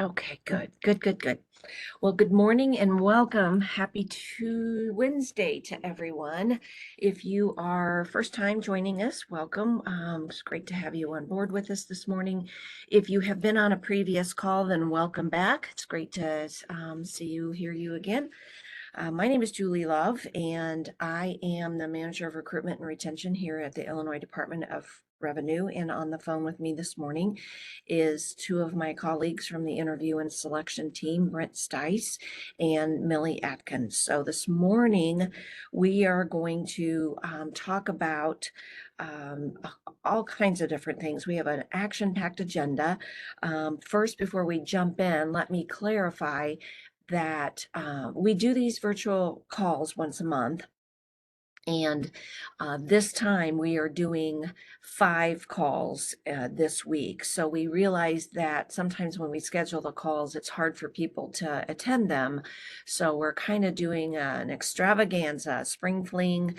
Okay, good. Well, good morning and welcome. Happy Wednesday to everyone. If you are first time joining us, welcome. It's great to have you on board with us this morning. If you have been on a previous call, then welcome back. It's great to hear you again. My name is Julie Love, and I am the Manager of Recruitment and Retention here at the Illinois Department of Revenue. And on the phone with me this morning is two of my colleagues from the interview and selection team, Brent Stice and Millie Atkins. So this morning we are going to talk about all kinds of different things. We have an action-packed agenda. First, before we jump in, let me clarify that we do these virtual calls once a month. And this time we are doing 5 calls this week. So we realized that sometimes when we schedule the calls, it's hard for people to attend them. So we're kind of doing an extravaganza, spring fling,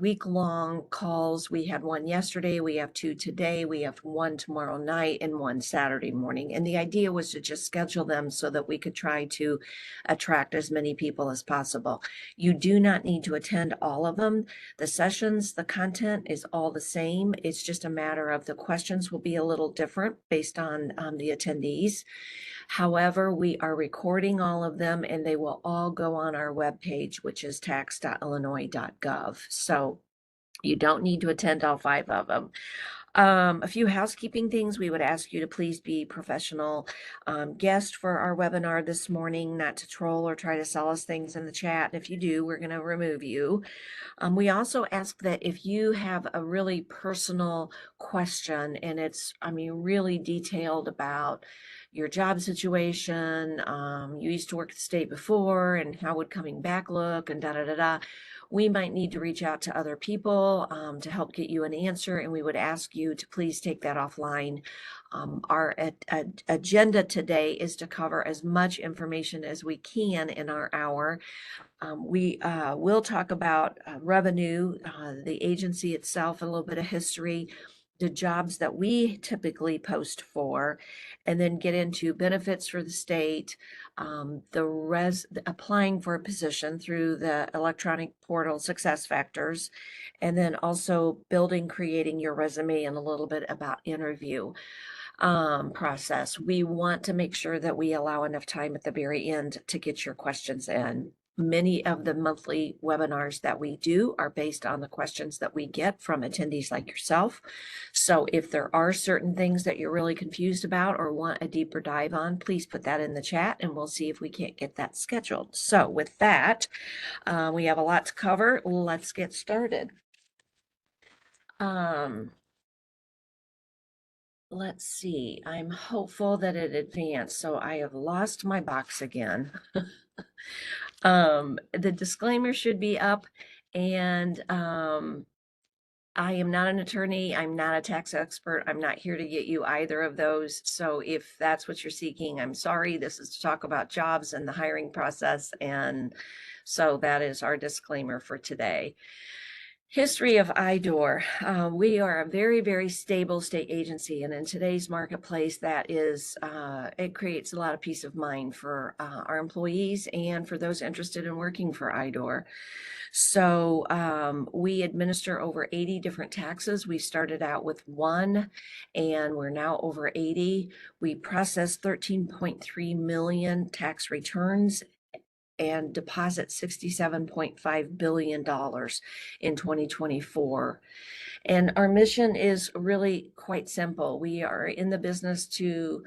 week-long calls. We had one yesterday, we have 2 today, we have 1 tomorrow night, and 1 Saturday morning. And the idea was to just schedule them so that we could try to attract as many people as possible. You do not need to attend all of them. The sessions, the content is all the same. It's just a matter of the questions will be a little different based on the attendees. However, we are recording all of them and they will all go on our webpage, which is tax.illinois.gov. So you don't need to attend all 5 of them. A few housekeeping things. We would ask you to please be professional guest for our webinar this morning, not to troll or try to sell us things in the chat. And if you do, we're going to remove you. We also ask that if you have a really personal question and it's, really detailed about your job situation, you used to work at the state before and how would coming back look and we might need to reach out to other people to help get you an answer, and we would ask you to please take that offline. Our agenda today is to cover as much information as we can in our hour. We will talk about revenue, the agency itself, a little bit of history, the jobs that we typically post for, and then get into benefits for the state, applying for a position through the electronic portal SuccessFactors, and then also creating your resume and a little bit about interview process. We want to make sure that we allow enough time at the very end to get your questions in. Many of the monthly webinars that we do are based on the questions that we get from attendees like yourself. So if there are certain things that you're really confused about or want a deeper dive on, please put that in the chat and we'll see if we can't get that scheduled. So with that, we have a lot to cover. Let's get started. Let's see, I'm hopeful that it advanced. So I have lost my box again. The disclaimer should be up, and I am not an attorney. I'm not a tax expert. I'm not here to get you either of those. So if that's what you're seeking, I'm sorry. This is to talk about jobs and the hiring process. And so that is our disclaimer for today. History of IDOR. We are a very, very stable state agency, and in today's marketplace, that is, it creates a lot of peace of mind for our employees and for those interested in working for IDOR. So we administer over 80 different taxes. We started out with 1, and we're now over 80. We process 13.3 million tax returns and deposit $67.5 billion in 2024. And our mission is really quite simple. We are in the business to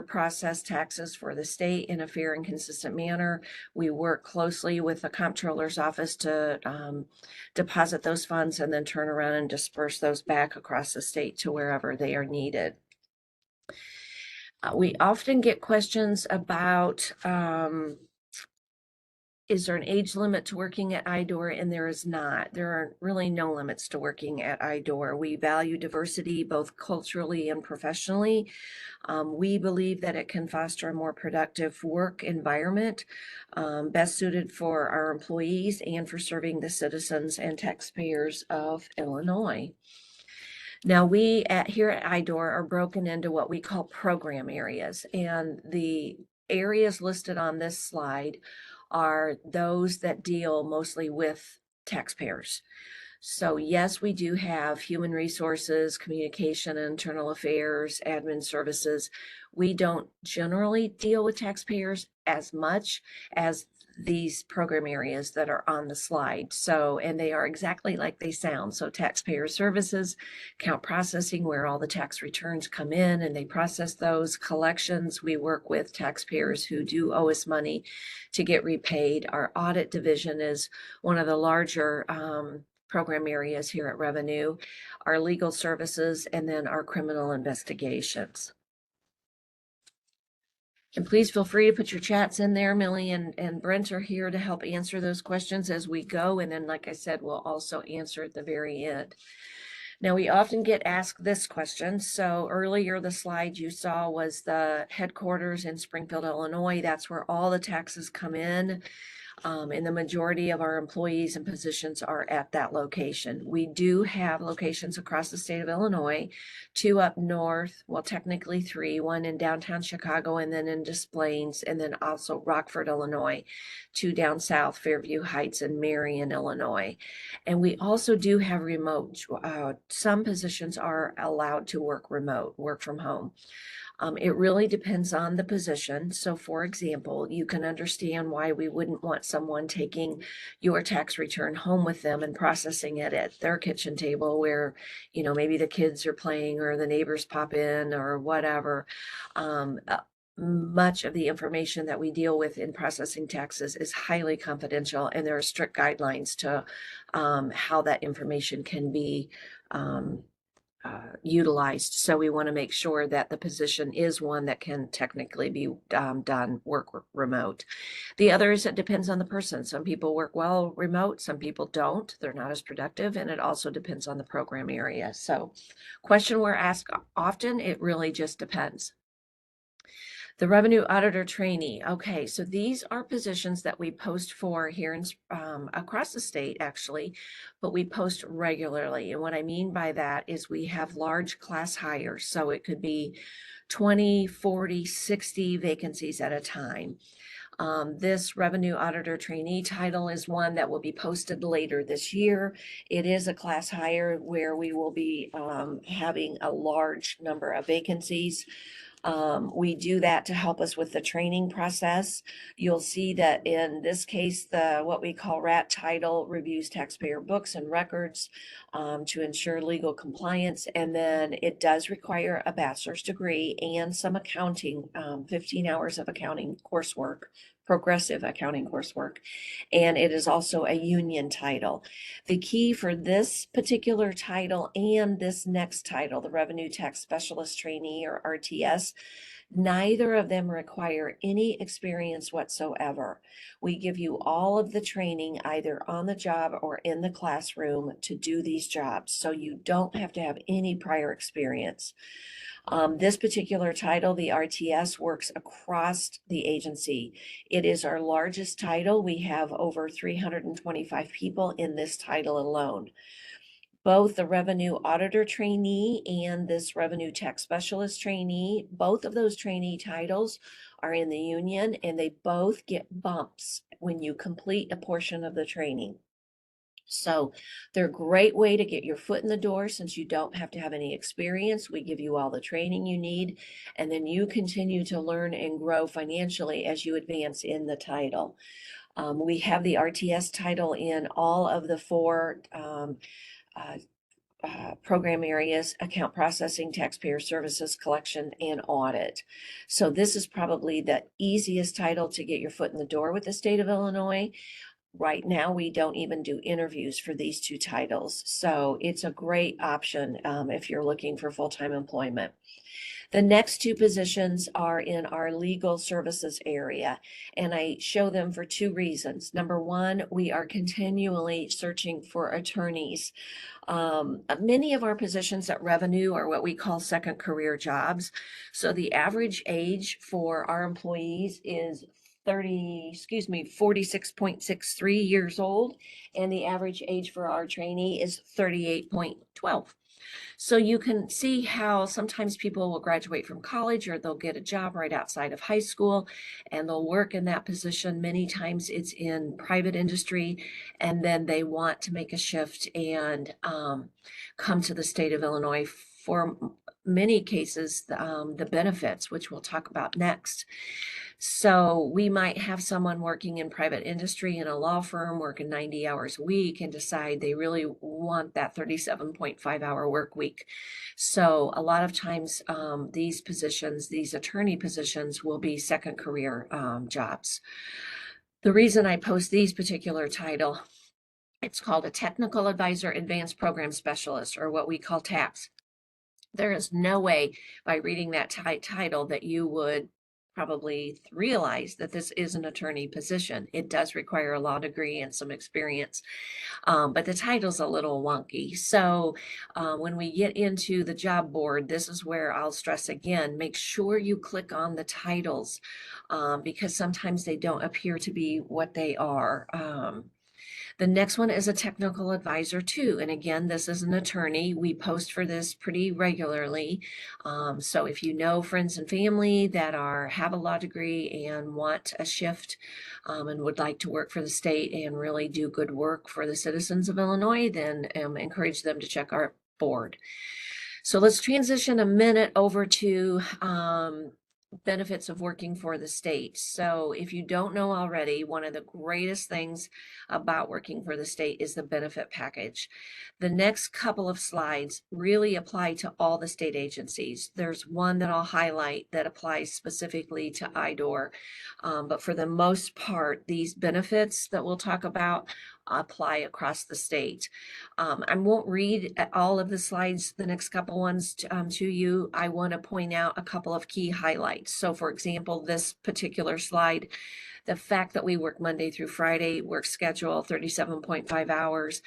process taxes for the state in a fair and consistent manner. We work closely with the comptroller's office to deposit those funds and then turn around and disperse those back across the state to wherever they are needed. We often get questions about, is there an age limit to working at IDOR? And there is not. There are really no limits to working at IDOR. We value diversity both culturally and professionally. We believe that it can foster a more productive work environment, best suited for our employees and for serving the citizens and taxpayers of Illinois. Now we here at IDOR are broken into what we call program areas, and the areas listed on this slide are those that deal mostly with taxpayers. So yes, we do have human resources, communication, internal affairs, admin services. We don't generally deal with taxpayers as much as these program areas that are on the slide. So, and they are exactly like they sound. So taxpayer services, account processing, where all the tax returns come in and they process those. Collections, we work with taxpayers who do owe us money to get repaid. Our audit division is one of the larger program areas here at Revenue, our legal services, and then our criminal investigations. And please feel free to put your chats in there. Millie and Brent are here to help answer those questions as we go. And then, like I said, we'll also answer at the very end. Now, we often get asked this question. So earlier, the slide you saw was the headquarters in Springfield, Illinois. That's where all the taxes come in. And the majority of our employees and positions are at that location. We do have locations across the state of Illinois, 2 up north, well, technically 3, one in downtown Chicago and then in Des Plaines, and then also Rockford, Illinois, 2 down south, Fairview Heights and Marion, Illinois. And we also do have remote. Some positions are allowed to work remote, work from home. It really depends on the position. So for example, you can understand why we wouldn't want someone taking your tax return home with them and processing it at their kitchen table where, maybe the kids are playing or the neighbors pop in or whatever. Much of the information that we deal with in processing taxes is highly confidential, and there are strict guidelines to how that information can be utilized. So we want to make sure that the position is one that can technically be done work remote. The other is it depends on the person. Some people work well remote, some people don't. They're not as productive, and it also depends on the program area. So question we're asked often, it really just depends. The revenue auditor trainee. Okay, so these are positions that we post for here in across the state, actually, but we post regularly. And what I mean by that is we have large class hires. So it could be 20, 40, 60 vacancies at a time. This revenue auditor trainee title is one that will be posted later this year. It is a class hire where we will be having a large number of vacancies. We do that to help us with the training process. You'll see that in this case, what we call RAT title reviews taxpayer books and records to ensure legal compliance. And then it does require a bachelor's degree and some accounting, 15 hours of accounting coursework, progressive accounting coursework. And it is also a union title. The key for this particular title and this next title, the Revenue Tax Specialist Trainee or RTS, neither of them require any experience whatsoever. We give you all of the training either on the job or in the classroom to do these jobs. So you don't have to have any prior experience. This particular title, the RTS, works across the agency. It is our largest title. We have over 325 people in this title alone. Both the revenue auditor trainee and this revenue tax specialist trainee, both of those trainee titles are in the union, and they both get bumps when you complete a portion of the training. So they're a great way to get your foot in the door since you don't have to have any experience. We give you all the training you need, and then you continue to learn and grow financially as you advance in the title. We have the RTS title in all of the 4 program areas: account processing, taxpayer services, collection, and audit. So this is probably the easiest title to get your foot in the door with the state of Illinois. Right now, we don't even do interviews for these 2 titles. So it's a great option if you're looking for full-time employment. The next 2 positions are in our legal services area, and I show them for 2 reasons. Number one, we are continually searching for attorneys. Many of our positions at Revenue are what we call second career jobs. So the average age for our employees is 46.63 years old, and the average age for our trainee is 38.12. So you can see how sometimes people will graduate from college or they'll get a job right outside of high school and they'll work in that position. Many times it's in private industry, and then they want to make a shift and come to the state of Illinois for many cases, the benefits, which we'll talk about next. So we might have someone working in private industry in a law firm working 90 hours a week and decide they really want that 37.5-hour work week. So a lot of times these positions, these attorney positions, will be second career jobs. The reason I post these particular title, it's called a Technical Advisor Advanced Program Specialist, or what we call TAPS. There is no way by reading that title that you would probably realize that this is an attorney position. It does require a law degree and some experience, but the title's a little wonky. So when we get into the job board, this is where I'll stress again, make sure you click on the titles because sometimes they don't appear to be what they are. The next one is a technical advisor too. And again, this is an attorney. We post for this pretty regularly. So if you know friends and family that have a law degree and want a shift and would like to work for the state and really do good work for the citizens of Illinois, then encourage them to check our board. So let's transition a minute over to benefits of working for the state. So if you don't know already, one of the greatest things about working for the state is the benefit package. The next couple of slides really apply to all the state agencies. There's one that I'll highlight that applies specifically to IDOR, but for the most part, these benefits that we'll talk about apply across the state. I won't read all of the slides, the next couple ones to you. I want to point out a couple of key highlights. So for example, this particular slide, the fact that we work Monday through Friday, work schedule 37.5 hours,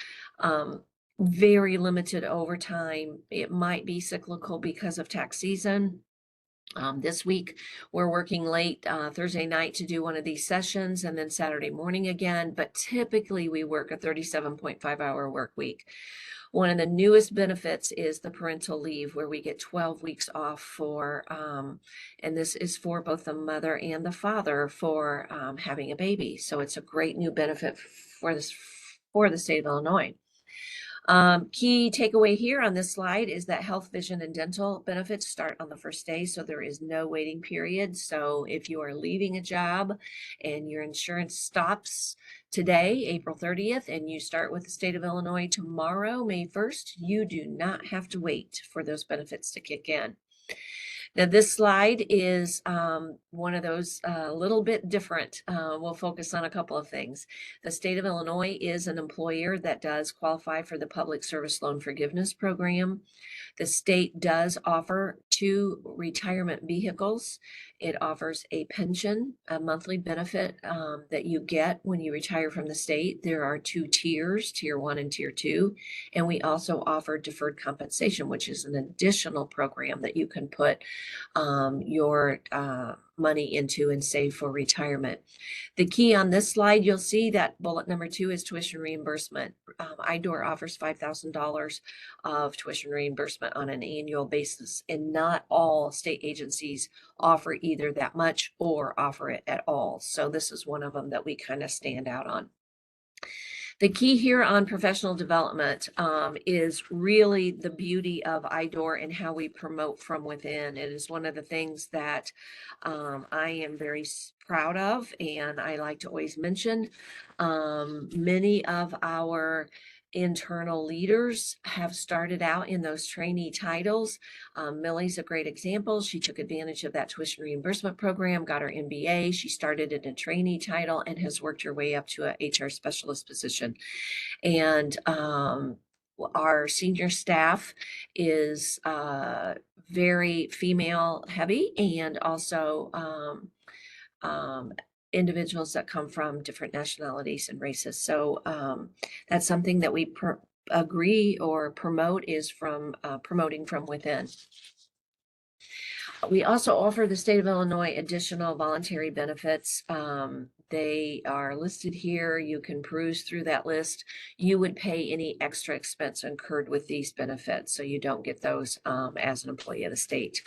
very limited overtime. It might be cyclical because of tax season. This week, we're working late Thursday night to do one of these sessions and then Saturday morning again, but typically we work a 37.5-hour work week. One of the newest benefits is the parental leave, where we get 12 weeks off for, and this is for both the mother and the father for having a baby. So it's a great new benefit for the state of Illinois. Key takeaway here on this slide is that health, vision, and dental benefits start on the first day, so there is no waiting period. So if you are leaving a job and your insurance stops today, April 30th, and you start with the state of Illinois tomorrow, May 1st, you do not have to wait for those benefits to kick in. Now, this slide is one of those a little bit different. We'll focus on a couple of things. The state of Illinois is an employer that does qualify for the Public Service Loan Forgiveness Program. The state does offer 2 retirement vehicles. It offers a pension, a monthly benefit that you get when you retire from the state. There are 2 tiers, tier 1 and tier 2. And we also offer deferred compensation, which is an additional program that you can put your money into and save for retirement. The key on this slide, you'll see that bullet number 2 is tuition reimbursement. IDOR offers $5,000 of tuition reimbursement on an annual basis, and not all state agencies offer either that much or offer it at all. So this is one of them that we kind of stand out on. The key here on professional development is really the beauty of IDOR and how we promote from within. It is one of the things that I am very proud of, and I like to always mention. Many of our internal leaders have started out in those trainee titles. Millie's a great example. She took advantage of that tuition reimbursement program, got her MBA. She started in a trainee title and has worked her way up to a HR specialist position. And our senior staff is very female heavy, and also individuals that come from different nationalities and races. So that's something that we agree or promote, is from promoting from within. We also offer the state of Illinois additional voluntary benefits. They are listed here. You can peruse through that list. You would pay any extra expense incurred with these benefits, so you don't get those as an employee of the state.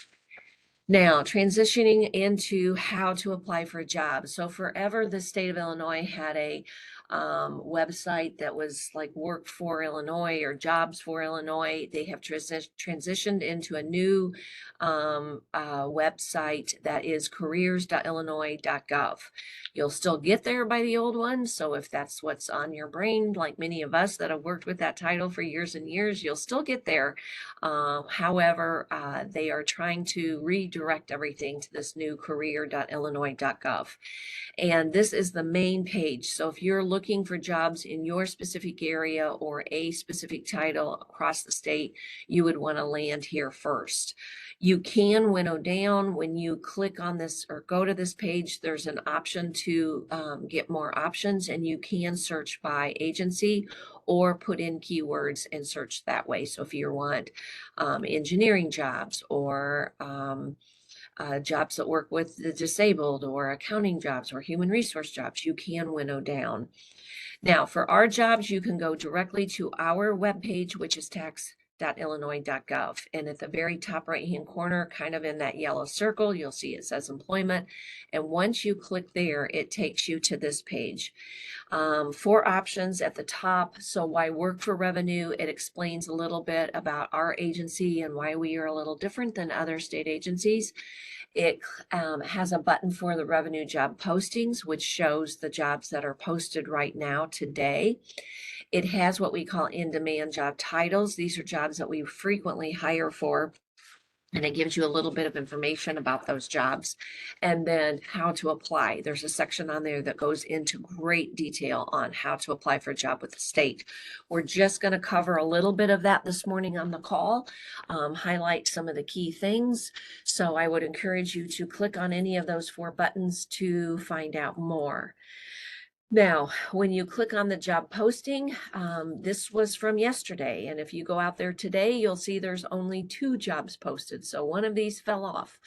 Now, transitioning into how to apply for a job. So forever, the state of Illinois had a website that was like Work for Illinois or Jobs for Illinois. They have transitioned into a new website that is careers.illinois.gov. You'll still get there by the old one. So if that's what's on your brain, like many of us that have worked with that title for years and years, you'll still get there. However, they are trying to redirect everything to this new career.illinois.gov. And this is the main page. So if you're looking for jobs in your specific area or a specific title across the state, you would want to land here first. You can winnow down when you click on this or go to this page. There's an option to get more options, and you can search by agency or put in keywords and search that way. So if you want engineering jobs or jobs that work with the disabled or accounting jobs or human resource jobs, you can winnow down. Now, for our jobs, you can go directly to our webpage, which is tax.illinois.gov. And at the very top right-hand corner, kind of in that yellow circle, you'll see it says employment. And once you click there, it takes you to this page. 4 options at the top. So why work for revenue? It explains a little bit about our agency and why we are a little different than other state agencies. It has a button for the revenue job postings, which shows the jobs that are posted right now today. It has what we call in-demand job titles. These are jobs that we frequently hire for. And it gives you a little bit of information about those jobs and then how to apply. There's a section on there that goes into great detail on how to apply for a job with the state. We're just going to cover a little bit of that this morning on the call, highlight some of the key things. So I would encourage you to click on any of those 4 buttons to find out more. Now, when you click on the job posting, this was from yesterday. And if you go out there today, you'll see there's only 2 jobs posted. So one of these fell off.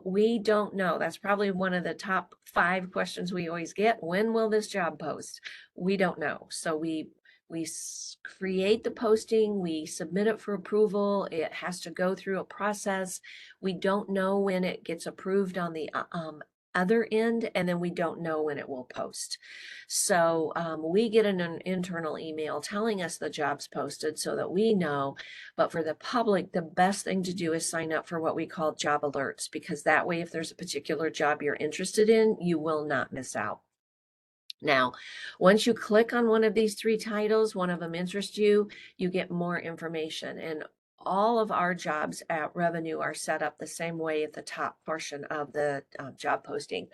We don't know. That's probably one of the top 5 questions we always get. When will this job post? We don't know. So we create the posting, we submit it for approval. It has to go through a process. We don't know when it gets approved on the other end, and then we don't know when it will post. So we get an internal email telling us the job's posted so that we know. But for the public, the best thing to do is sign up for what we call job alerts, because that way, if there's a particular job you're interested in, you will not miss out. Now, once you click on one of these 3 titles, one of them interests you, you get more information. And all of our jobs at Revenue are set up the same way at the top portion of the job posting.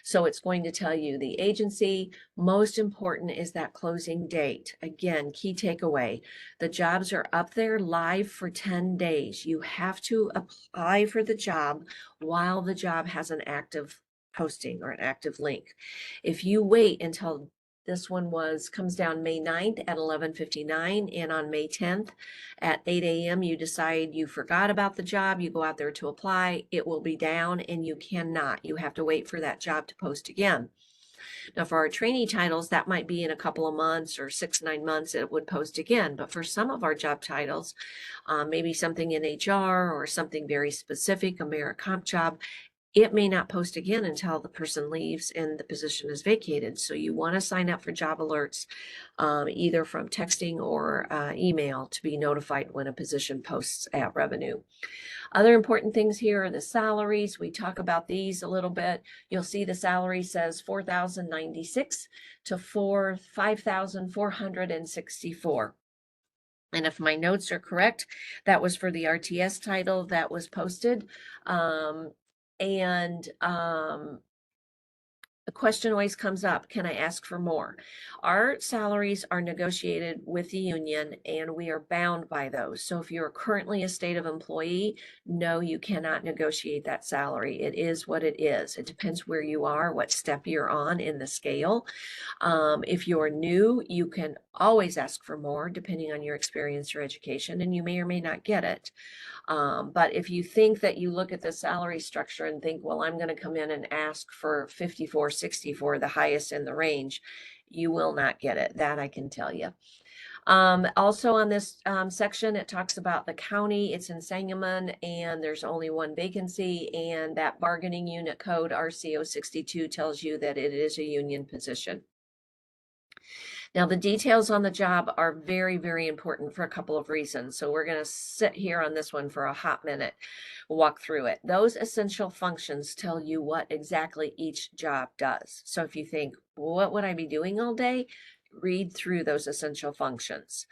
So it's going to tell you the agency. Most important is that closing date. Again, key takeaway, the jobs are up there live for 10 days. You have to apply for the job while the job has an active posting or an active link. If you wait until this one comes down May 9th at 11:59, and on May 10th at 8 a.m. you decide you forgot about the job, you go out there to apply, it will be down and you cannot. You have to wait for that job to post again. Now for our trainee titles, that might be in a couple of months or 6-9 months it would post again. But for some of our job titles, maybe something in HR or something very specific, a merit comp job, it may not post again until the person leaves and the position is vacated. So you want to sign up for job alerts, either from texting or email, to be notified when a position posts at Revenue. Other important things here are the salaries. We talk about these a little bit. You'll see the salary says $4,096 to $5,464. And if my notes are correct, that was for the RTS title that was posted. The question always comes up, can I ask for more? Our salaries are negotiated with the union and we are bound by those. So if you're currently a state of employee, no, you cannot negotiate that salary. It is what it is. It depends where you are, what step you're on in the scale. If you're new, you can always ask for more depending on your experience or education, and you may or may not get it. But if you think that you look at the salary structure and think, well, I'm going to come in and ask for 54.64, the highest in the range, you will not get it. That I can tell you. Also on this section, it talks about the county. It's in Sangamon, and there's only one vacancy, and that bargaining unit code RCO 62 tells you that it is a union position. Now, the details on the job are very, very important for a couple of reasons. So we're going to sit here on this one for a hot minute, walk through it. Those essential functions tell you what exactly each job does. So if you think, what would I be doing all day? Read through those essential functions.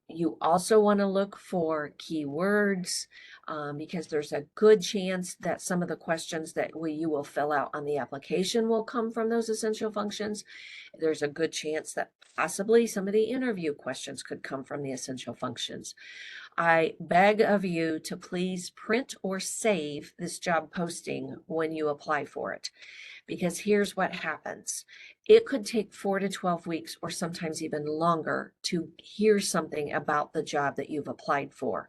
You also want to look for keywords because there's a good chance that some of the questions that you will fill out on the application will come from those essential functions. There's a good chance that possibly some of the interview questions could come from the essential functions. I beg of you to please print or save this job posting when you apply for it, because here's what happens. It could take 4 to 12 weeks or sometimes even longer to hear something about the job that you've applied for.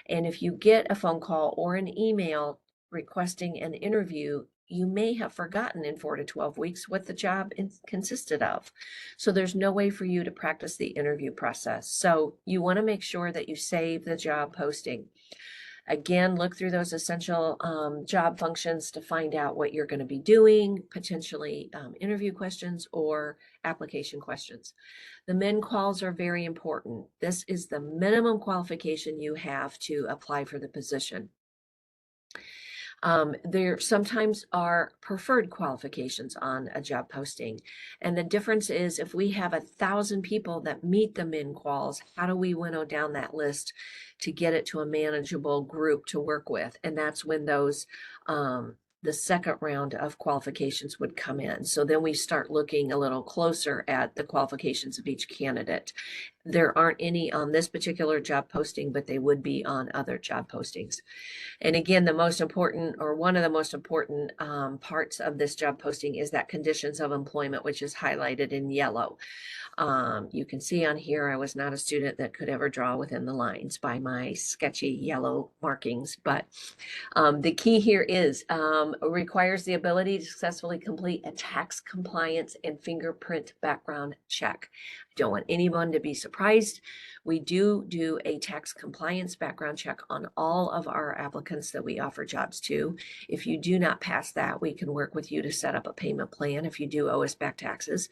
And if you get a phone call or an email requesting an interview, you may have forgotten in 4 to 12 weeks what the job consisted of. So there's no way for you to practice the interview process. So you want to make sure that you save the job posting. Again, look through those essential job functions to find out what you're going to be doing, potentially interview questions or application questions. The min quals are very important. This is the minimum qualification you have to apply for the position. There sometimes are preferred qualifications on a job posting. And the difference is if we have 1,000 people that meet the min quals, how do we winnow down that list to get it to a manageable group to work with? And that's when those the second round of qualifications would come in. So then we start looking a little closer at the qualifications of each candidate. There aren't any on this particular job posting, but they would be on other job postings. And again, the most important, or one of the most important parts of this job posting is that conditions of employment, which is highlighted in yellow. You can see on here, I was not a student that could ever draw within the lines by my sketchy yellow markings. But the key here is requires the ability to successfully complete a tax compliance and fingerprint background check. I don't want anyone to be surprised. We do a tax compliance background check on all of our applicants that we offer jobs to. If you do not pass that, we can work with you to set up a payment plan if you do owe us back taxes.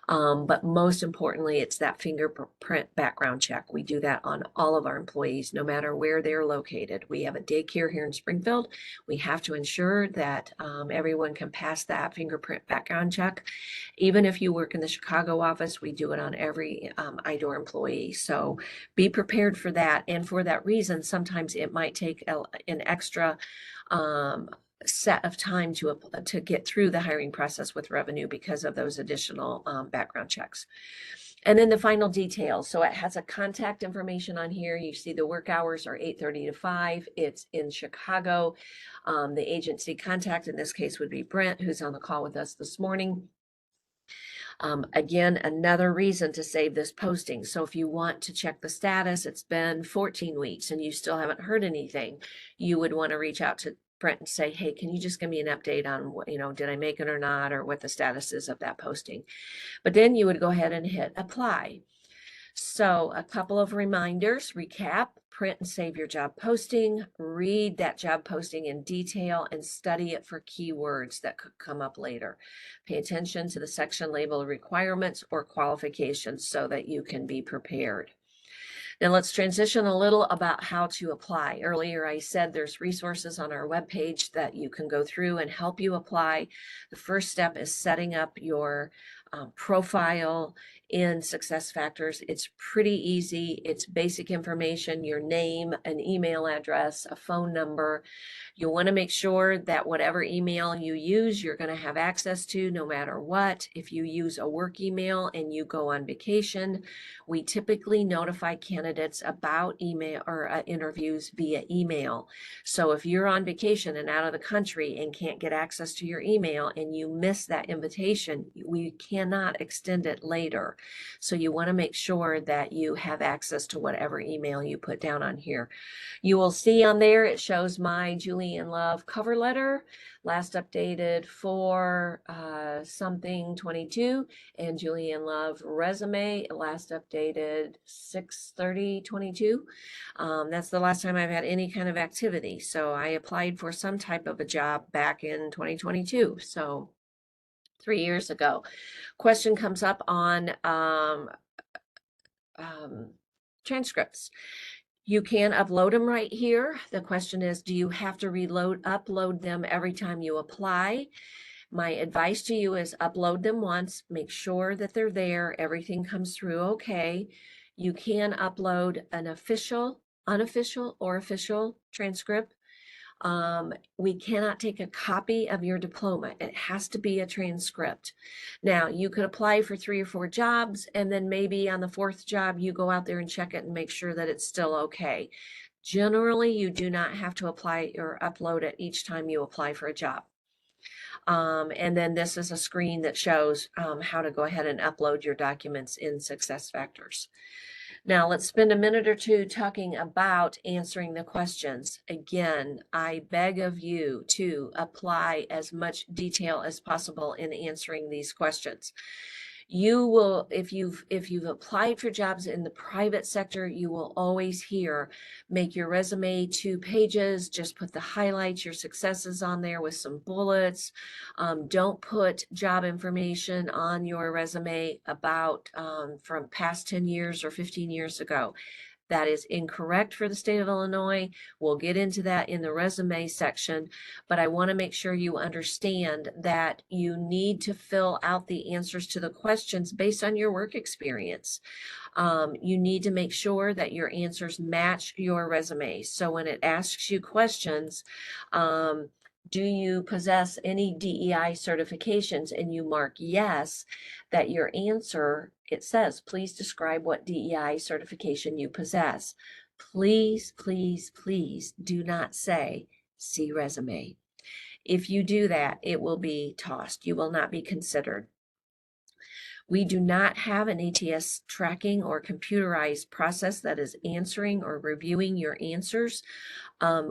But most importantly, it's that fingerprint background check. We do that on all of our employees, no matter where they're located. We have a daycare here in Springfield. We have to ensure that everyone can pass that fingerprint background check. Even if you work in the Chicago office, we do it on every IDOR employee. So be prepared for that. And for that reason, sometimes it might take an extra set of time to get through the hiring process with revenue because of those additional background checks. And then the final details. So it has a contact information on here. You see the work hours are 8:30 to 5. It's in Chicago. The agency contact in this case would be Brent, who's on the call with us this morning. Again, another reason to save this posting. So if you want to check the status, it's been 14 weeks and you still haven't heard anything, you would want to reach out to Brent and say, hey, can you just give me an update on what, did I make it or not, or what the status is of that posting? But then you would go ahead and hit apply. So a couple of reminders, recap, print and save your job posting, read that job posting in detail and study it for keywords that could come up later. Pay attention to the section labeled requirements or qualifications so that you can be prepared. Now let's transition a little about how to apply. Earlier I said there's resources on our webpage that you can go through and help you apply. The first step is setting up your profile in SuccessFactors. It's pretty easy. It's basic information, your name, an email address, a phone number, You want to make sure that whatever email you use, you're going to have access to no matter what. If you use a work email and you go on vacation, we typically notify candidates about email or interviews via email. So if you're on vacation and out of the country and can't get access to your email and you miss that invitation, we cannot extend it later. So you want to make sure that you have access to whatever email you put down on here. You will see on there, it shows my Julian Love cover letter, last updated for something 22, and Julian Love resume, last updated 6/30/22. That's the last time I've had any kind of activity. So I applied for some type of a job back in 2022. So 3 years ago. Question comes up on transcripts. You can upload them right here. The question is, do you have to upload them every time you apply? My advice to you is upload them once, make sure that they're there, everything comes through okay. You can upload an official, unofficial, or official transcript. We cannot take a copy of your diploma. It has to be a transcript. Now, you could apply for 3 or 4 jobs, and then maybe on the 4th job, you go out there and check it and make sure that it's still okay. Generally, you do not have to apply or upload it each time you apply for a job. And then this is a screen that shows how to go ahead and upload your documents in SuccessFactors. Now let's spend a minute or two talking about answering the questions. Again, I beg of you to apply as much detail as possible in answering these questions. You will, if you've applied for jobs in the private sector, you will always hear, make your resume 2 pages, just put the highlights, your successes on there with some bullets. Don't put job information on your resume about from past 10 years or 15 years ago. That is incorrect for the state of Illinois. We'll get into that in the resume section, but I want to make sure you understand that you need to fill out the answers to the questions based on your work experience. You need to make sure that your answers match your resume. So when it asks you questions, do you possess any DEI certifications, and you mark yes, that your answer, it says, please describe what DEI certification you possess. Please, please, please do not say, see resume. If you do that, it will be tossed. You will not be considered. We do not have an ATS tracking or computerized process that is answering or reviewing your answers.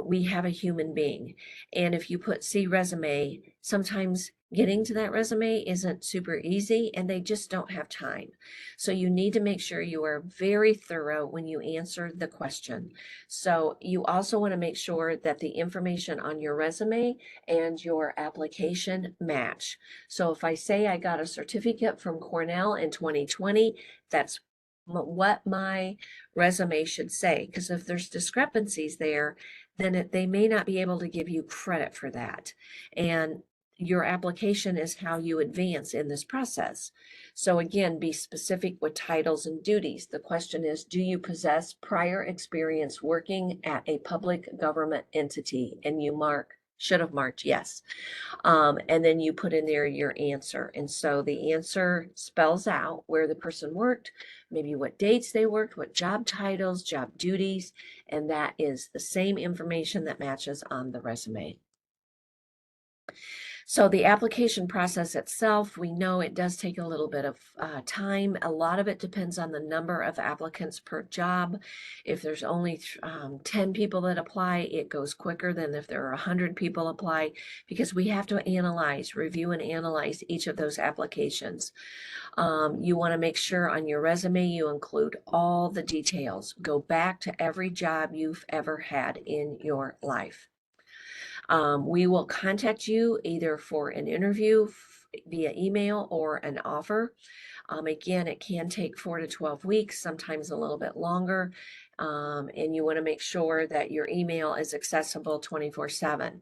We have a human being. And if you put see resume, sometimes getting to that resume isn't super easy and they just don't have time. So you need to make sure you are very thorough when you answer the question. So you also want to make sure that the information on your resume and your application match. So if I say I got a certificate from Cornell in 2020, that's what my resume should say, because if there's discrepancies there, then they may not be able to give you credit for that. And your application is how you advance in this process. So again, be specific with titles and duties. The question is, do you possess prior experience working at a public government entity? And you should have marked yes. And then you put in there your answer. And so the answer spells out where the person worked, maybe what dates they worked, what job titles, job duties, and that is the same information that matches on the resume. So the application process itself, we know it does take a little bit of time. A lot of it depends on the number of applicants per job. If there's only 10 people that apply, it goes quicker than if there are 100 people apply, because we have to review and analyze each of those applications. You want to make sure on your resume you include all the details. Go back to every job you've ever had in your life. We will contact you either for an interview via email or an offer. Again, it can take 4 to 12 weeks, sometimes a little bit longer. And you want to make sure that your email is accessible 24/7.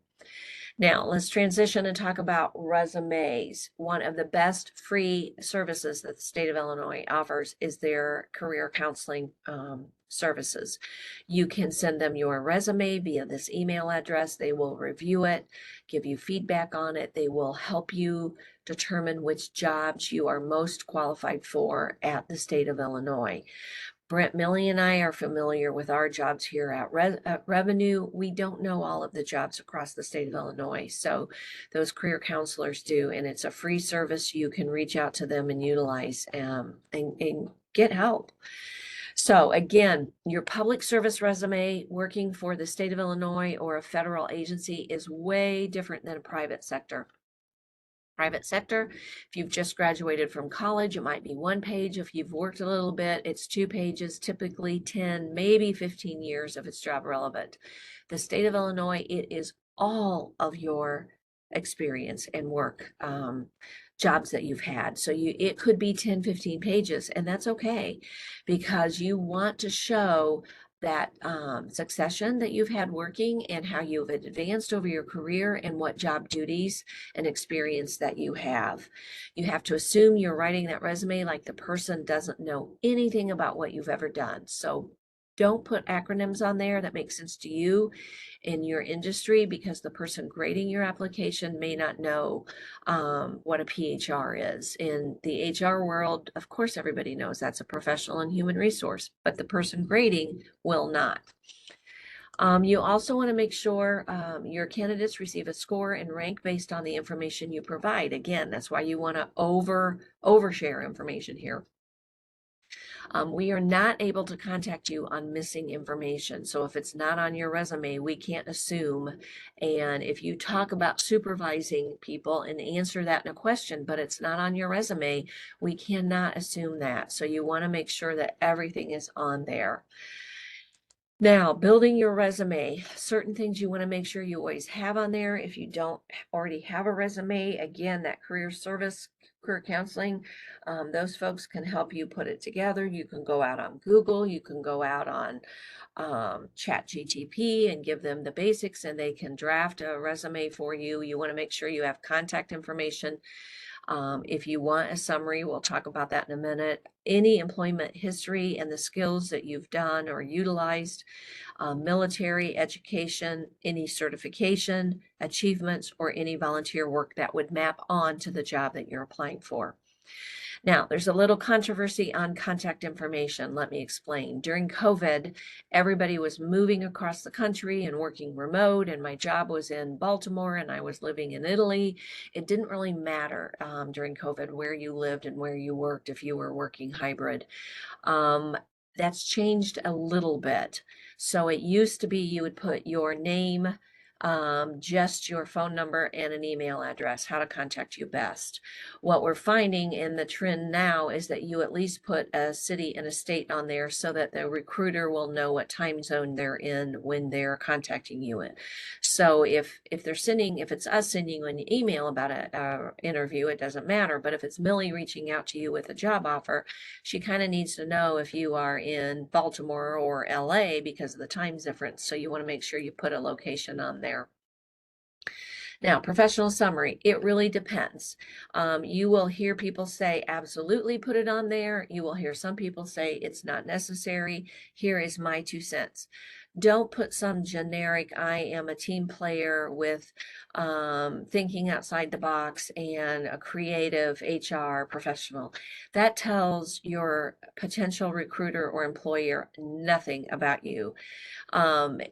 Now, let's transition and talk about resumes. One of the best free services that the state of Illinois offers is their career counseling services. You can send them your resume via this email address. They will review it, give you feedback on it. They will help you determine which jobs you are most qualified for at the state of Illinois. Brent Milley and I are familiar with our jobs here at Revenue. We don't know all of the jobs across the state of Illinois, so those career counselors do, and it's a free service. You can reach out to them and utilize and get help. So again, your public service resume working for the state of Illinois or a federal agency is way different than a private sector. Private sector, if you've just graduated from college, it might be 1 page. If you've worked a little bit, it's 2 pages, typically 10, maybe 15 years if it's job relevant. The state of Illinois, it is all of your experience and work, jobs that you've had. So it could be 10, 15 pages, and that's okay, because you want to show that succession that you've had working and how you've advanced over your career and what job duties and experience that you have. You have to assume you're writing that resume like the person doesn't know anything about what you've ever done. So don't put acronyms on there that make sense to you in your industry, because the person grading your application may not know what a PHR is. In the HR world, of course, everybody knows that's a professional and human resource, but the person grading will not. You also want to make sure your candidates receive a score and rank based on the information you provide. Again, that's why you want to overshare information here. We are not able to contact you on missing information. So if it's not on your resume, we can't assume. And if you talk about supervising people and answer that in a question, but it's not on your resume, we cannot assume that. So you want to make sure that everything is on there. Now, building your resume, certain things you want to make sure you always have on there. If you don't already have a resume, again, that career service, career counseling, those folks can help you put it together. You can go out on Google, you can go out on ChatGPT and give them the basics, and they can draft a resume for you. You want to make sure you have contact information. If you want a summary, we'll talk about that in a minute. Any employment history and the skills that you've done or utilized, military, education, any certification, achievements, or any volunteer work that would map on to the job that you're applying for. Now, there's a little controversy on contact information. Let me explain. During COVID, everybody was moving across the country and working remote, and my job was in Baltimore and I was living in Italy. It didn't really matter during COVID where you lived and where you worked if you were working hybrid. That's changed a little bit. So it used to be you would put your name, just your phone number and an email address, how to contact you best. What we're finding in the trend now is that you at least put a city and a state on there so that the recruiter will know what time zone they're in when they're contacting you in. So if it's us sending you an email about an interview, it doesn't matter. But if it's Millie reaching out to you with a job offer, she kind of needs to know if you are in Baltimore or LA because of the time difference. So you want to make sure you put a location on there. Now, professional summary, it really depends. You will hear people say, absolutely put it on there. You will hear some people say it's not necessary. Here is my 2 cents. Don't put some generic, I am a team player with thinking outside the box and a creative HR professional. That tells your potential recruiter or employer nothing about you.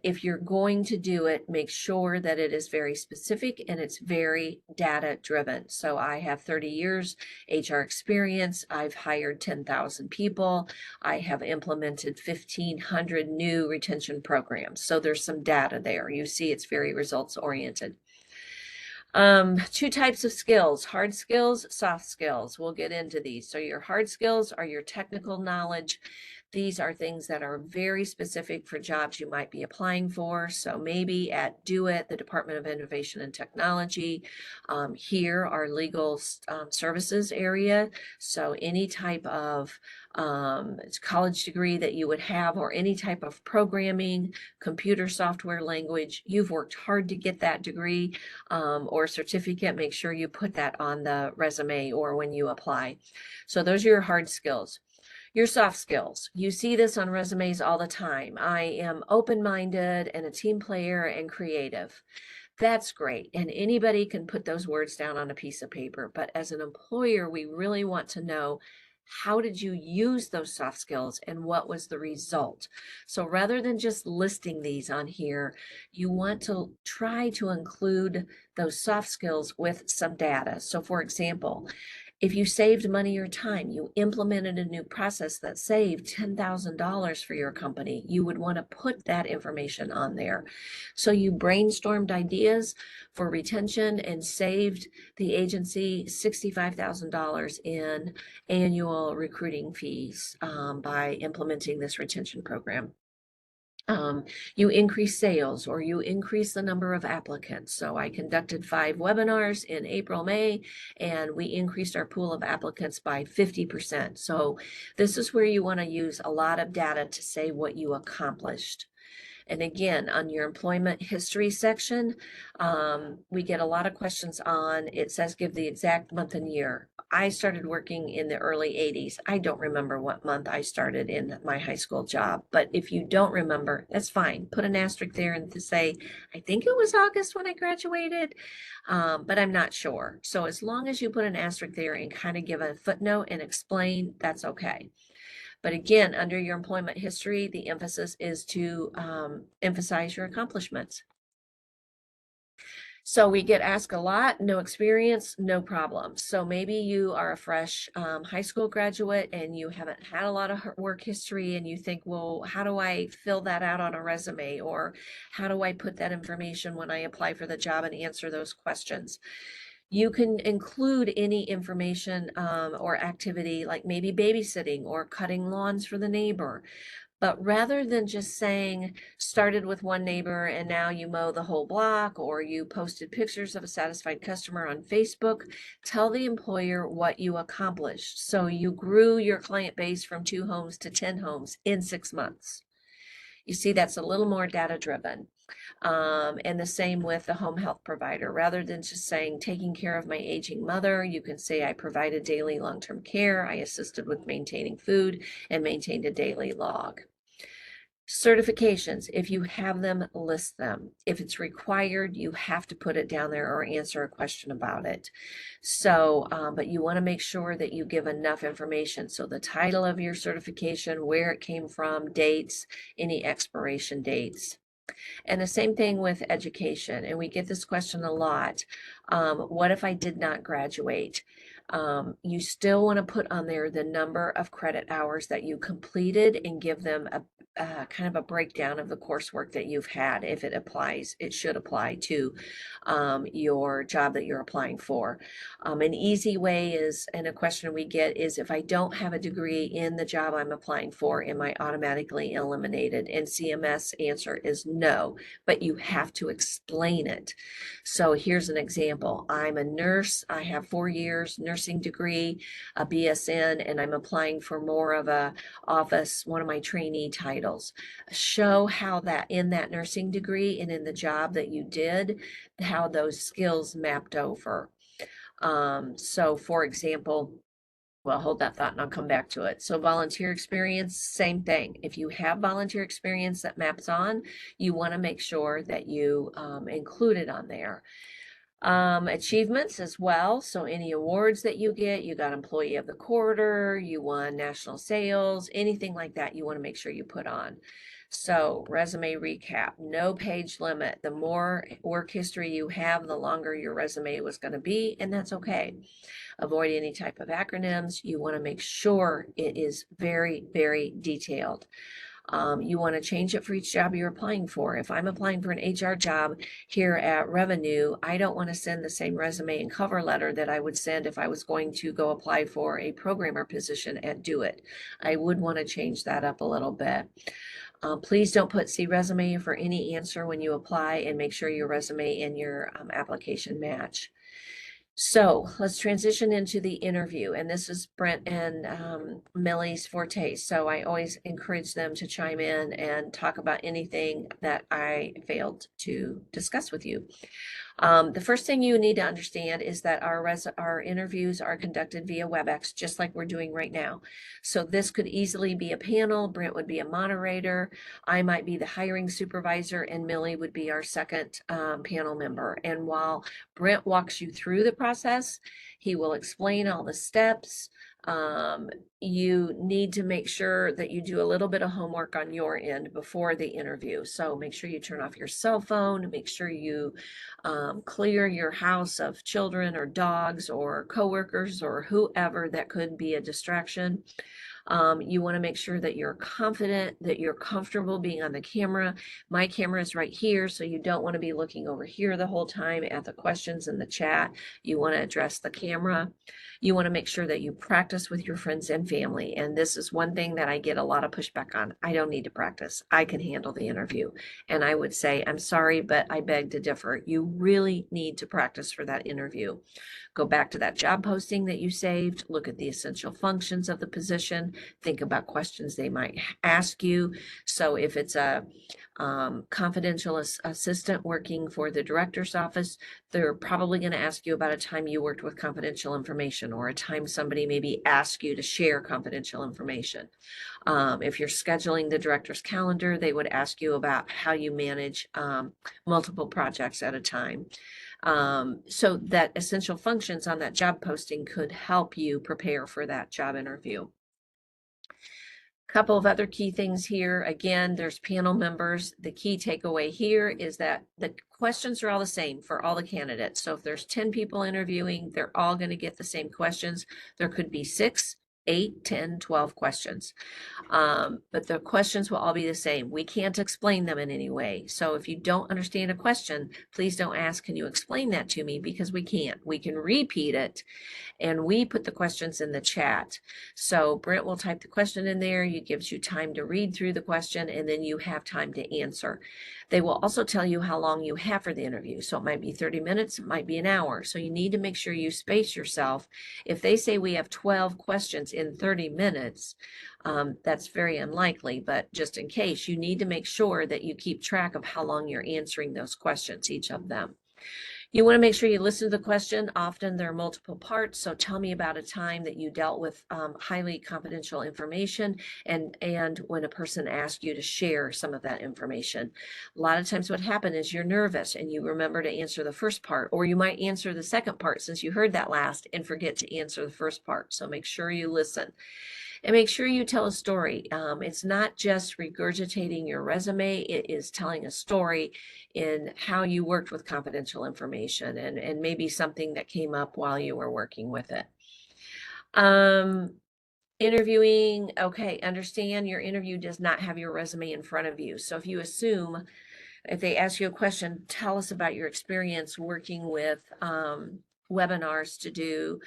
If you're going to do it, make sure that it is very specific and it's very data driven. So I have 30 years HR experience. I've hired 10,000 people. I have implemented 1,500 new retention programs. So there's some data there. You see, it's very results oriented. 2 types of skills, hard skills, soft skills. We'll get into these. So your hard skills are your technical knowledge. These are things that are very specific for jobs you might be applying for. So maybe at DoIT, the Department of Innovation and Technology, here our legal services area. So any type of college degree that you would have, or any type of programming, computer software language, you've worked hard to get that degree or certificate, make sure you put that on the resume or when you apply. So those are your hard skills. Your soft skills. You see this on resumes all the time. I am open-minded and a team player and creative. That's great. And anybody can put those words down on a piece of paper. But as an employer, we really want to know, how did you use those soft skills and what was the result? So rather than just listing these on here, you want to try to include those soft skills with some data. So for example, if you saved money or time, you implemented a new process that saved $10,000 for your company, you would want to put that information on there. So you brainstormed ideas for retention and saved the agency $65,000 in annual recruiting fees by implementing this retention program. You increase sales or you increase the number of applicants. So I conducted 5 webinars in April, May, and we increased our pool of applicants by 50%. So this is where you want to use a lot of data to say what you accomplished. And again, on your employment history section, we get a lot of questions on, it says give the exact month and year. I started working in the early 80s. I don't remember what month I started in my high school job, but if you don't remember, that's fine. Put an asterisk there and to say, I think it was August when I graduated, but I'm not sure. So as long as you put an asterisk there and kind of give a footnote and explain, that's okay. But again, under your employment history, the emphasis is to emphasize your accomplishments. So we get asked a lot, no experience, no problem. So maybe you are a fresh high school graduate and you haven't had a lot of work history and you think, well, how do I fill that out on a resume? Or how do I put that information when I apply for the job and answer those questions? You can include any information or activity like maybe babysitting or cutting lawns for the neighbor. But rather than just saying, started with one neighbor and now you mow the whole block, or you posted pictures of a satisfied customer on Facebook, tell the employer what you accomplished. So you grew your client base from 2 homes to 10 homes in 6 months. You see, that's a little more data driven. And the same with the home health provider. Rather than just saying taking care of my aging mother, you can say I provided daily long-term care, I assisted with maintaining food, and maintained a daily log. Certifications, if you have them, list them. If it's required, you have to put it down there or answer a question about it. So, but you want to make sure that you give enough information. So the title of your certification, where it came from, dates, any expiration dates. And the same thing with education. And we get this question a lot. What if I did not graduate? You still want to put on there the number of credit hours that you completed and give them a kind of a breakdown of the coursework that you've had. If it applies, it should apply to your job that you're applying for. An easy way is, and a question we get is, if I don't have a degree in the job I'm applying for, am I automatically eliminated? And CMS answer is no, but you have to explain it. So here's an example. I'm a nurse. I have 4 years nursing degree, a BSN, and I'm applying for more of a office, one of my trainee titles. Show how that in that nursing degree and in the job that you did, how those skills mapped over. So for example, well, hold that thought and I'll come back to it. So volunteer experience, same thing. If you have volunteer experience that maps on, you want to make sure that you include it on there. Achievements as well. So any awards that you get, you got employee of the quarter, you won national sales, anything like that, you want to make sure you put on. So resume recap, no page limit. The more work history you have, the longer your resume was going to be, and that's okay. Avoid any type of acronyms. You want to make sure it is very, very detailed. You want to change it for each job you're applying for. If I'm applying for an HR job here at Revenue, I don't want to send the same resume and cover letter that I would send if I was going to go apply for a programmer position at Do It. I would want to change that up a little bit. Please don't put see resume for any answer when you apply, and make sure your resume and your application match. So let's transition into the interview, and this is Brent and Millie's forte. So I always encourage them to chime in and talk about anything that I failed to discuss with you. The first thing you need to understand is that our interviews are conducted via WebEx, just like we're doing right now. So this could easily be a panel. Brent would be a moderator. I might be the hiring supervisor, and Millie would be our second panel member. And while Brent walks you through the process, he will explain all the steps. You need to make sure that you do a little bit of homework on your end before the interview. So make sure you turn off your cell phone, make sure you clear your house of children or dogs or coworkers or whoever that could be a distraction. You want to make sure that you're confident, that you're comfortable being on the camera. My camera is right here, so you don't want to be looking over here the whole time at the questions in the chat. You want to address the camera. You want to make sure that you practice with your friends and family. And this is one thing that I get a lot of pushback on. I don't need to practice. I can handle the interview. And I would say, I'm sorry, but I beg to differ. You really need to practice for that interview. Go back to that job posting that you saved, look at the essential functions of the position, think about questions they might ask you. So if it's a confidential assistant working for the director's office, they're probably going to ask you about a time you worked with confidential information or a time somebody maybe asked you to share confidential information. If you're scheduling the director's calendar, they would ask you about how you manage multiple projects at a time. So that essential functions on that job posting could help you prepare for that job interview. Couple of other key things here. Again, there's panel members. The key takeaway here is that the questions are all the same for all the candidates. So if there's 10 people interviewing, they're all going to get the same questions. There could be 6, 8, 10, 12 questions. But the questions will all be the same. We can't explain them in any way. So if you don't understand a question, please don't ask, can you explain that to me? Because we can't. We can repeat it, and we put the questions in the chat. So Brent will type the question in there. It gives you time to read through the question, and then you have time to answer. They will also tell you how long you have for the interview. So it might be 30 minutes, it might be an hour. So you need to make sure you space yourself. If they say we have 12 questions in 30 minutes, that's very unlikely, but just in case, you need to make sure that you keep track of how long you're answering those questions, each of them. You want to make sure you listen to the question. Often there are multiple parts. So tell me about a time that you dealt with highly confidential information and when a person asked you to share some of that information. A lot of times what happens is you're nervous and you remember to answer the first part, or you might answer the second part since you heard that last and forget to answer the first part. So make sure you listen. And make sure you tell a story. It's not just regurgitating your resume, it is telling a story in how you worked with confidential information and maybe something that came up while you were working with it. Interviewing, okay, understand your interview does not have your resume in front of you. So if you assume, if they ask you a question, tell us about your experience working with webinars to do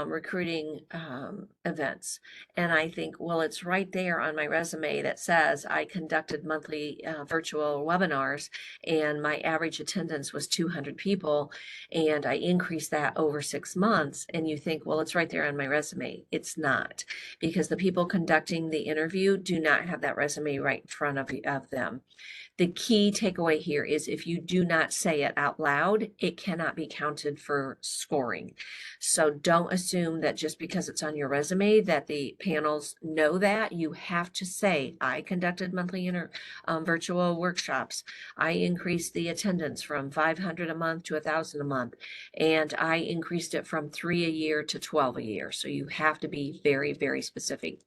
recruiting events. And I think, well, it's right there on my resume that says I conducted monthly virtual webinars and my average attendance was 200 people and I increased that over 6 months. And you think, well, it's right there on my resume. It's not, because the people conducting the interview do not have that resume right in front of them. The key takeaway here is if you do not say it out loud, it cannot be counted for scoring. So don't assume that just because it's on your resume that the panels know that. You have to say, I conducted monthly virtual workshops. I increased the attendance from 500 a month to 1,000 a month. And I increased it from 3 a year to 12 a year. So you have to be very, very specific.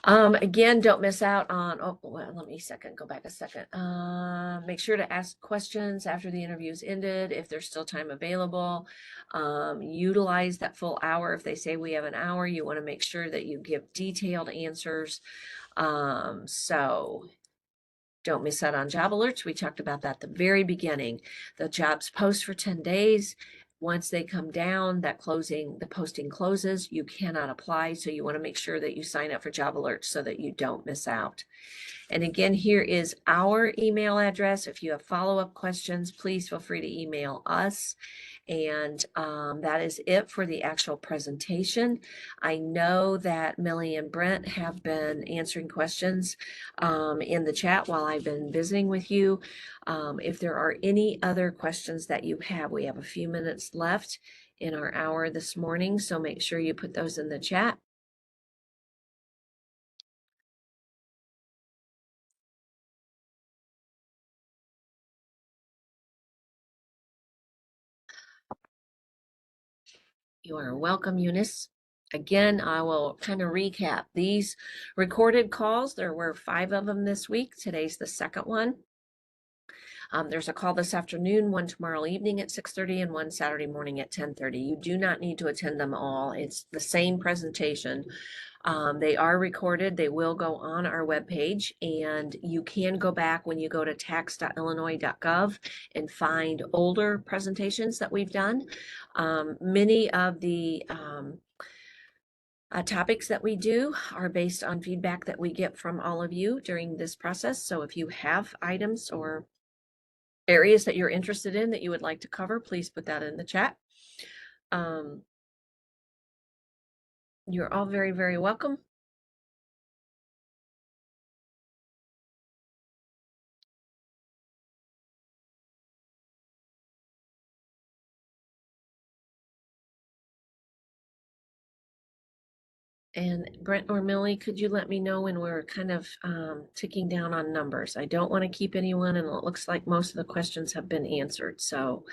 Again, don't miss out on, oh, well, let me go back a second. Make sure to ask questions after the interview's ended, if there's still time available. Utilize that full hour. If they say we have an hour, you want to make sure that you give detailed answers. So don't miss out on job alerts. We talked about that at the very beginning. The jobs post for 10 days. Once they come down, the posting closes, you cannot apply. So you want to make sure that you sign up for job alerts so that you don't miss out. And again, here is our email address. If you have follow-up questions, please feel free to email us. And that is it for the actual presentation. I know that Millie and Brent have been answering questions in the chat while I've been visiting with you. If there are any other questions that you have, we have a few minutes left in our hour this morning, so make sure you put those in the chat. You are welcome, Eunice. Again, I will kind of recap these recorded calls. There were 5 of them this week. Today's the second one. There's a call this afternoon, one tomorrow evening at 6:30, and one Saturday morning at 10:30. You do not need to attend them all. It's the same presentation. They are recorded. They will go on our webpage, and you can go back when you go to tax.illinois.gov and find older presentations that we've done. Many of the topics that we do are based on feedback that we get from all of you during this process. So if you have items or areas that you're interested in that you would like to cover, please put that in the chat. You're all very, very welcome. And Brent or Millie, could you let me know when we're kind of ticking down on numbers? I don't want to keep anyone, and it looks like most of the questions have been answered. So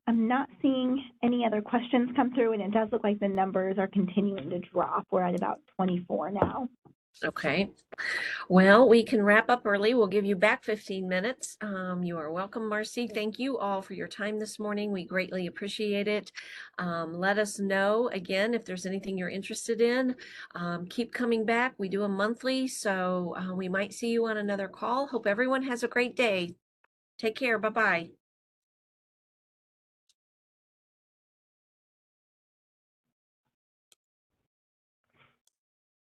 I'm not seeing any other questions come through, and it does look like the numbers are continuing to drop. We're at about 24 now. Okay. Well, we can wrap up early. We'll give you back 15 minutes. You are welcome, Marcy. Thank you all for your time this morning. We greatly appreciate it. Let us know again if there's anything you're interested in. Keep coming back. We do them monthly, so we might see you on another call. Hope everyone has a great day. Take care. Bye-bye.